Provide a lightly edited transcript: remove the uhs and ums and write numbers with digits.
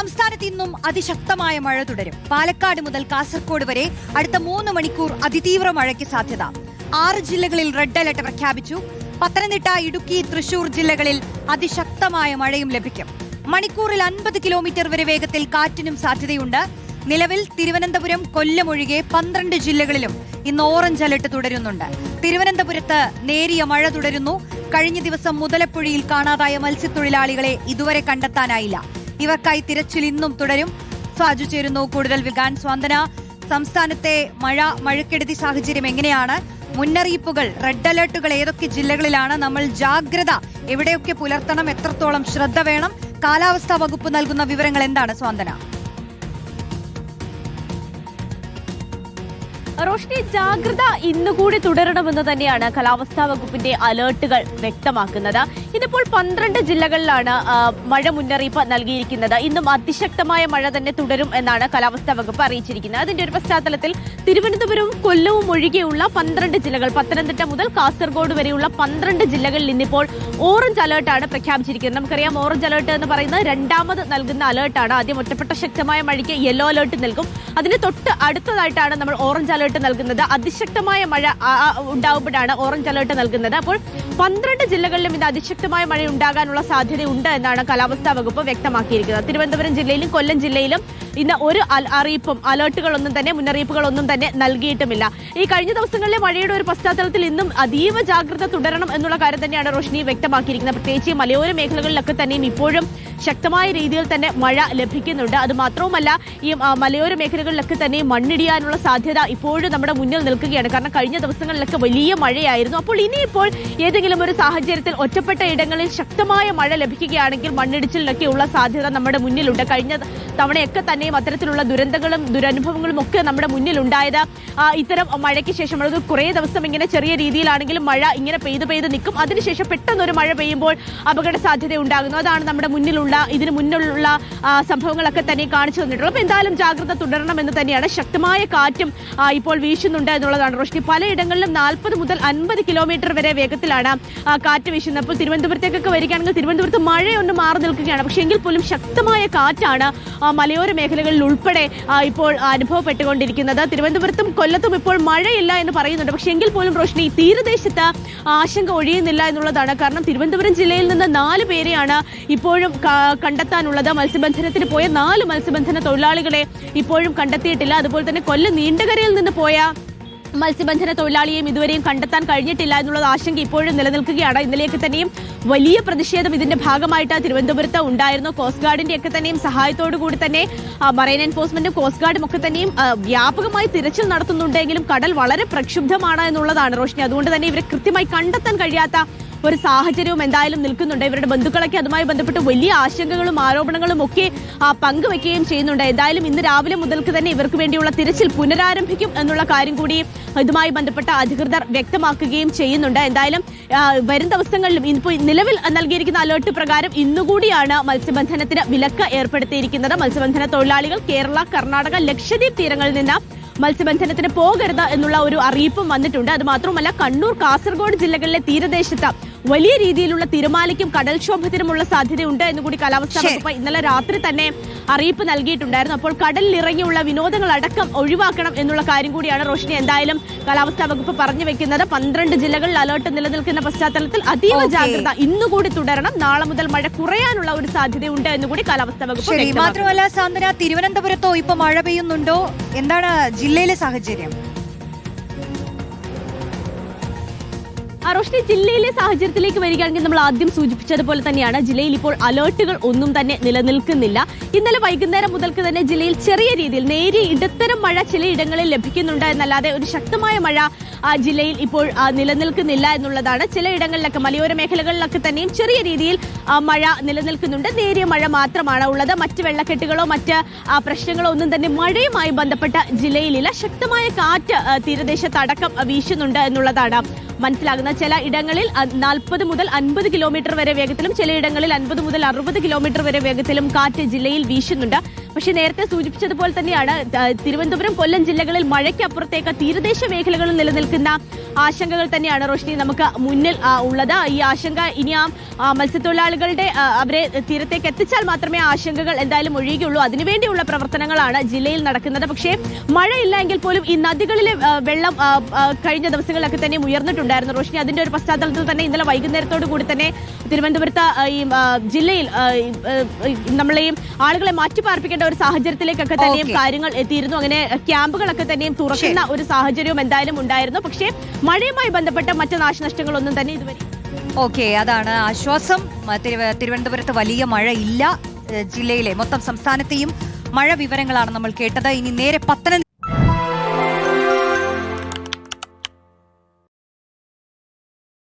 സംസ്ഥാനത്ത് ഇന്നും അതിശക്തമായ മഴ തുടരും. പാലക്കാട് മുതൽ കാസർഗോഡ് വരെ അടുത്ത 3 മണിക്കൂർ അതിതീവ്ര മഴയ്ക്ക് സാധ്യത. 6 ജില്ലകളിൽ റെഡ് അലർട്ട് പ്രഖ്യാപിച്ചു. പത്തനംതിട്ട, ഇടുക്കി, തൃശൂർ ജില്ലകളിൽ അതിശക്തമായ മഴയും ലഭിക്കും. മണിക്കൂറിൽ 50 കിലോമീറ്റർ വരെ വേഗത്തിൽ കാറ്റിനും സാധ്യതയുണ്ട്. നിലവിൽ തിരുവനന്തപുരം, കൊല്ലം ഒഴികെ 12 ജില്ലകളിലും ഇന്ന് ഓറഞ്ച് അലർട്ട് തുടരുന്നുണ്ട്. തിരുവനന്തപുരത്ത് നേരിയ മഴ തുടരുന്നു. കഴിഞ്ഞ ദിവസം മുതലപ്പുഴയിൽ കാണാതായ മത്സ്യത്തൊഴിലാളികളെ ഇതുവരെ കണ്ടെത്താനായില്ല. ഇവർക്കായി തിരച്ചിൽ ഇന്നും തുടരും. സ്വാജു ചേരുന്നു കൂടുതൽ വിൽക്കാൻ. സ്വാന്തന, സംസ്ഥാനത്തെ മഴക്കെടുതി സാഹചര്യം എങ്ങനെയാണ്? മുന്നറിയിപ്പുകൾ, റെഡ് അലർട്ടുകൾ ഏതൊക്കെ ജില്ലകളിലാണ്? നമ്മൾ ജാഗ്രത എവിടെയൊക്കെ പുലർത്തണം? എത്രത്തോളം ശ്രദ്ധ വേണം? കാലാവസ്ഥാ വകുപ്പ് നൽകുന്ന വിവരങ്ങൾ എന്താണ് സ്വാന്തന? റോഷ്നി, ജാഗ്രത ഇന്നുകൂടി തുടരണമെന്ന് തന്നെയാണ് കാലാവസ്ഥാ വകുപ്പിന്റെ അലേർട്ടുകൾ വ്യക്തമാക്കുന്നത്. ഇതിപ്പോൾ 12 ജില്ലകളിലാണ് മഴ മുന്നറിയിപ്പ് നൽകിയിരിക്കുന്നത്. ഇന്നും അതിശക്തമായ മഴ തന്നെ തുടരും എന്നാണ് കാലാവസ്ഥാ വകുപ്പ് അറിയിച്ചിരിക്കുന്നത്. അതിന്റെ ഒരു പശ്ചാത്തലത്തിൽ തിരുവനന്തപുരവും കൊല്ലവും ഒഴികെയുള്ള 12 ജില്ലകൾ, പത്തനംതിട്ട മുതൽ കാസർഗോഡ് വരെയുള്ള 12 ജില്ലകളിൽ ഇന്നിപ്പോൾ ഓറഞ്ച് അലേർട്ടാണ് പ്രഖ്യാപിച്ചിരിക്കുന്നത്. നമുക്കറിയാം, ഓറഞ്ച് അലേർട്ട് എന്ന് പറയുന്നത് രണ്ടാമത് നൽകുന്ന അലേർട്ടാണ്. ആദ്യം ഒറ്റപ്പെട്ട ശക്തമായ മഴയ്ക്ക് യെല്ലോ അലേർട്ട് നൽകും. അതിന് തൊട്ട് അടുത്തതായിട്ടാണ് നമ്മൾ ഓറഞ്ച് അലേർട്ട് നൽകുന്നത്. അതിശക്തമായ മഴ ഉണ്ടാകുമ്പോഴാണ് ഓറഞ്ച് അലേർട്ട് നൽകുന്നത്. അപ്പോൾ 12 ജില്ലകളിലും ഇത് അതിശക്തമായ മഴ ഉണ്ടാകാനുള്ള സാധ്യതയുണ്ട് എന്നാണ് കാലാവസ്ഥാ വകുപ്പ് വ്യക്തമാക്കിയിരിക്കുന്നത്. തിരുവനന്തപുരം ജില്ലയിലും കൊല്ലം ജില്ലയിലും ഇന്ന് ഒരു മുന്നറിയിപ്പുകളൊന്നും തന്നെ നൽകിയിട്ടുമില്ല. ഈ കഴിഞ്ഞ ദിവസങ്ങളിലെ മഴയുടെ ഒരു പശ്ചാത്തലത്തിൽ ഇന്നും അതീവ ജാഗ്രത തുടരണം എന്നുള്ള കാര്യം തന്നെയാണ് റോഷ്നി വ്യക്തമാക്കിയിരിക്കുന്നത്. പ്രത്യേകിച്ച് മലയോര മേഖലകളിലൊക്കെ തന്നെയും ഇപ്പോഴും ശക്തമായ രീതിയിൽ തന്നെ മഴ ലഭിക്കുന്നുണ്ട്. അത് മാത്രവുമല്ല, ഈ മലയോര മേഖലകളിലൊക്കെ തന്നെ മണ്ണിടിയാനുള്ള സാധ്യത ഇപ്പോഴും നമ്മുടെ മുന്നിൽ നിൽക്കുകയാണ്. കാരണം കഴിഞ്ഞ ദിവസങ്ങളിലൊക്കെ വലിയ മഴയായിരുന്നു. അപ്പോൾ ഇനിയിപ്പോൾ ഏതെങ്കിലും ഒരു സാഹചര്യത്തിൽ ഒറ്റപ്പെട്ട ഇടങ്ങളിൽ ശക്തമായ മഴ ലഭിക്കുകയാണെങ്കിൽ മണ്ണിടിച്ചിലിനൊക്കെയുള്ള സാധ്യത നമ്മുടെ മുന്നിലുണ്ട്. കഴിഞ്ഞ തവണയൊക്കെ തന്നെയും അത്തരത്തിലുള്ള ദുരന്തങ്ങളും ദുരനുഭവങ്ങളും ഒക്കെ നമ്മുടെ മുന്നിലുണ്ടായത് ഇത്തരം മഴയ്ക്ക് ശേഷം. അത് കുറേ ദിവസം ഇങ്ങനെ ചെറിയ രീതിയിലാണെങ്കിലും മഴ ഇങ്ങനെ പെയ്ത് നിൽക്കും. അതിനുശേഷം പെട്ടെന്നൊരു മഴ പെയ്യുമ്പോൾ അപകട സാധ്യത ഉണ്ടാകുന്നു. അതാണ് നമ്മുടെ ഇതിനു മുന്നിലുള്ള സംഭവങ്ങളൊക്കെ തന്നെ കാണിച്ചു തന്നിട്ടുള്ളത്. അപ്പോൾ എന്തായാലും ജാഗ്രത തുടരണമെന്ന് തന്നെയാണ്. ശക്തമായ കാറ്റും ഇപ്പോൾ വീശുന്നുണ്ട് എന്നുള്ളതാണ് റോഷ്നി. പലയിടങ്ങളിലും 40 മുതൽ 50 കിലോമീറ്റർ വരെ വേഗത്തിലാണ് കാറ്റ് വീശുന്നത്. അപ്പോൾ തിരുവനന്തപുരത്തേക്കൊക്കെ വരികയാണെങ്കിൽ തിരുവനന്തപുരത്ത് മഴയൊന്ന് മാറി നിൽക്കുകയാണ്. പക്ഷേ എങ്കിൽ പോലും ശക്തമായ കാറ്റാണ് മലയോര മേഖലകളിൽ ഉൾപ്പെടെ ഇപ്പോൾ അനുഭവപ്പെട്ടുകൊണ്ടിരിക്കുന്നത്. തിരുവനന്തപുരത്തും കൊല്ലത്തും ഇപ്പോൾ മഴയില്ല എന്ന് പറയുന്നുണ്ട്. പക്ഷേ എങ്കിൽ പോലും റോഷ്നി, തീരദേശത്ത് ആശങ്ക ഒഴിയുന്നില്ല എന്നുള്ളതാണ്. കാരണം തിരുവനന്തപുരം ജില്ലയിൽ നിന്ന് 4 പേരെയാണ് ഇപ്പോഴും കണ്ടെത്താനുള്ളത്. മത്സ്യബന്ധനത്തിന് പോയ 4 മത്സ്യബന്ധന തൊഴിലാളികളെ ഇപ്പോഴും കണ്ടെത്തിയിട്ടില്ല. അതുപോലെ തന്നെ കൊല്ലം നീണ്ടകരയിൽ നിന്ന് പോയ മത്സ്യബന്ധന തൊഴിലാളിയെയും ഇതുവരെയും കണ്ടെത്താൻ കഴിഞ്ഞിട്ടില്ല എന്നുള്ള ആശങ്ക ഇപ്പോഴും നിലനിൽക്കുകയാണ്. ഇന്നലെയൊക്കെ തന്നെയും വലിയ പ്രതിഷേധം ഇതിന്റെ ഭാഗമായിട്ട് തിരുവനന്തപുരത്ത് ഉണ്ടായിരുന്നു. കോസ്റ്റ് ഗാർഡിന്റെ ഒക്കെ തന്നെയും സഹായത്തോടു കൂടി തന്നെ മറൈൻ എൻഫോഴ്സ്മെന്റും കോസ്റ്റ് ഗാർഡും ഒക്കെ തന്നെയും വ്യാപകമായി തിരച്ചിൽ നടത്തുന്നുണ്ടെങ്കിലും കടൽ വളരെ പ്രക്ഷുബ്ധമാണ് എന്നുള്ളതാണ് റോഷ്നി. അതുകൊണ്ട് തന്നെ ഇവരെ കൃത്യമായി കണ്ടെത്താൻ കഴിയാത്ത ഒരു സാഹചര്യവും എന്തായാലും നിൽക്കുന്നുണ്ട്. ഇവരുടെ ബന്ധുക്കളൊക്കെ അതുമായി ബന്ധപ്പെട്ട് വലിയ ആശങ്കകളും ആരോപണങ്ങളും ഒക്കെ പങ്കുവെക്കുകയും ചെയ്യുന്നുണ്ട്. എന്തായാലും ഇന്ന് രാവിലെ മുതൽക്ക് തന്നെ ഇവർക്ക് വേണ്ടിയുള്ള തിരച്ചിൽ പുനരാരംഭിക്കും എന്നുള്ള കാര്യം കൂടി ഇതുമായി ബന്ധപ്പെട്ട അധികൃതർ വ്യക്തമാക്കുകയും ചെയ്യുന്നുണ്ട്. എന്തായാലും വരും ദിവസങ്ങളിലും ഇപ്പോൾ നിലവിൽ നൽകിയിരിക്കുന്ന അലേർട്ട് പ്രകാരം ഇന്നുകൂടിയാണ് മത്സ്യബന്ധനത്തിന് വിലക്ക് ഏർപ്പെടുത്തിയിരിക്കുന്നത്. മത്സ്യബന്ധന തൊഴിലാളികൾ കേരള, കർണാടക, ലക്ഷദ്വീപ് തീരങ്ങളിൽ നിന്ന് മത്സ്യബന്ധനത്തിന് പോകരുത് എന്നുള്ള ഒരു അറിയിപ്പും വന്നിട്ടുണ്ട്. അത് മാത്രമല്ല, കണ്ണൂർ, കാസർഗോഡ് ജില്ലകളിലെ തീരദേശത്ത് വലിയ രീതിയിലുള്ള തിരമാലയ്ക്കും കടൽക്ഷോഭത്തിനുമുള്ള സാധ്യതയുണ്ട് എന്നുകൂടി കാലാവസ്ഥാ വകുപ്പ് ഇന്നലെ രാത്രി തന്നെ അറിയിപ്പ് നൽകിയിട്ടുണ്ടായിരുന്നു. അപ്പോൾ കടലിൽ ഇറങ്ങിയുള്ള വിനോദങ്ങൾ അടക്കം ഒഴിവാക്കണം എന്നുള്ള കാര്യം കൂടിയാണ് റോഷ്നി എന്തായാലും കാലാവസ്ഥാ വകുപ്പ് പറഞ്ഞു വെക്കുന്നത്. 12 ജില്ലകളിൽ അലേർട്ട് നിലനിൽക്കുന്ന പശ്ചാത്തലത്തിൽ അതീവ ജാഗ്രത ഇന്നുകൂടി തുടരണം. നാളെ മുതൽ മഴ കുറയാനുള്ള ഒരു സാധ്യതയുണ്ട് എന്നുകൂടി കാലാവസ്ഥാ വകുപ്പ്. മാത്രമല്ല സാന്ത്വന, തിരുവനന്തപുരത്തോ ഇപ്പൊ മഴ പെയ്യുന്നുണ്ടോ? എന്താണ് ജില്ലയിലെ സാഹചര്യം? റോഷ്നി, ജില്ലയിലെ സാഹചര്യത്തിലേക്ക് വരികയാണെങ്കിൽ നമ്മൾ ആദ്യം സൂചിപ്പിച്ചതുപോലെ തന്നെയാണ് ജില്ലയിൽ ഇപ്പോൾ അലേർട്ടുകൾ ഒന്നും തന്നെ നിലനിൽക്കുന്നില്ല. ഇന്നലെ വൈകുന്നേരം മുതൽക്ക് തന്നെ ജില്ലയിൽ ചെറിയ രീതിയിൽ നേരിയ ഇടത്തരം മഴ ചിലയിടങ്ങളിൽ ലഭിക്കുന്നുണ്ട് എന്നല്ലാതെ ഒരു ശക്തമായ മഴ ജില്ലയിൽ ഇപ്പോൾ നിലനിൽക്കുന്നില്ല എന്നുള്ളതാണ്. ചിലയിടങ്ങളിലൊക്കെ മലയോര മേഖലകളിലൊക്കെ തന്നെയും ചെറിയ രീതിയിൽ മഴ നിലനിൽക്കുന്നുണ്ട്. നേരിയ മഴ മാത്രമാണ് ഉള്ളത്. മറ്റ് വെള്ളക്കെട്ടുകളോ മറ്റ് പ്രശ്നങ്ങളോ ഒന്നും തന്നെ മഴയുമായി ബന്ധപ്പെട്ട ജില്ലയിലില്ല. ശക്തമായ കാറ്റ് തീരദേശത്ത് അടക്കം വീശുന്നുണ്ട് എന്നുള്ളതാണ് മനസ്സിലാകുന്നത്. ചില ഇടങ്ങളിൽ 40 മുതൽ 50 കിലോമീറ്റർ വരെ വേഗത്തിലും ചിലയിടങ്ങളിൽ 50 മുതൽ 60 കിലോമീറ്റർ വരെ വേഗത്തിലും കാറ്റ് ജില്ലയിൽ വീശുന്നുണ്ട്. പക്ഷേ നേരത്തെ സൂചിപ്പിച്ചതുപോലെ തന്നെയാണ് തിരുവനന്തപുരം, കൊല്ലം ജില്ലകളിൽ മഴയ്ക്കപ്പുറത്തേക്ക് തീരദേശ മേഖലകളിൽ നിലനിൽക്കുന്ന ആശങ്കകൾ തന്നെയാണ് റോഷ്നി നമുക്ക് മുന്നിൽ ഉള്ളത്. ഈ ആശങ്ക ഇനി മത്സ്യത്തൊഴിലാളികളുടെ അവരെ തീരത്തേക്ക് എത്തിച്ചാൽ മാത്രമേ ആശങ്കകൾ എന്തായാലും ഒഴിയുകയുള്ളൂ. അതിനുവേണ്ടിയുള്ള പ്രവർത്തനങ്ങളാണ് ജില്ലയിൽ നടക്കുന്നത്. പക്ഷേ മഴയില്ല എങ്കിൽ പോലും ഈ നദികളിലെ വെള്ളം കഴിഞ്ഞ ദിവസങ്ങളിലൊക്കെ തന്നെ ഉയർന്നിട്ടുണ്ടായിരുന്നു റോഷ്നി. അതിന്റെ ഒരു പശ്ചാത്തലത്തിൽ തന്നെ ഇന്നലെ വൈകുന്നേരത്തോടു കൂടി തന്നെ തിരുവനന്തപുരത്ത് ഈ ജില്ലയിൽ നമ്മളെ ആളുകളെ മാറ്റിപ്പാർപ്പിക്കേണ്ട ഒരു സാഹചര്യത്തിലേക്കൊക്കെ തന്നെയും കാര്യങ്ങൾ എത്തിയിരുന്നു. അങ്ങനെ ക്യാമ്പുകളൊക്കെ തന്നെയും തുറക്കുന്ന ഒരു സാഹചര്യവും എന്തായാലും ഉണ്ടായിരുന്നു. പക്ഷേ മഴയുമായി ബന്ധപ്പെട്ട മറ്റ് നാശനഷ്ടങ്ങളൊന്നും തന്നെ ഇതുവരെ. ഓക്കെ, അതാണ് ആശ്വാസം. തിരുവനന്തപുരത്ത് വലിയ മഴ ഇല്ല. ജില്ലയിലെ മൊത്തം സംസ്ഥാനത്തെയും മഴ വിവരങ്ങളാണ് നമ്മൾ കേട്ടത്. ഇനി നേരെ പത്തനംതിട്ട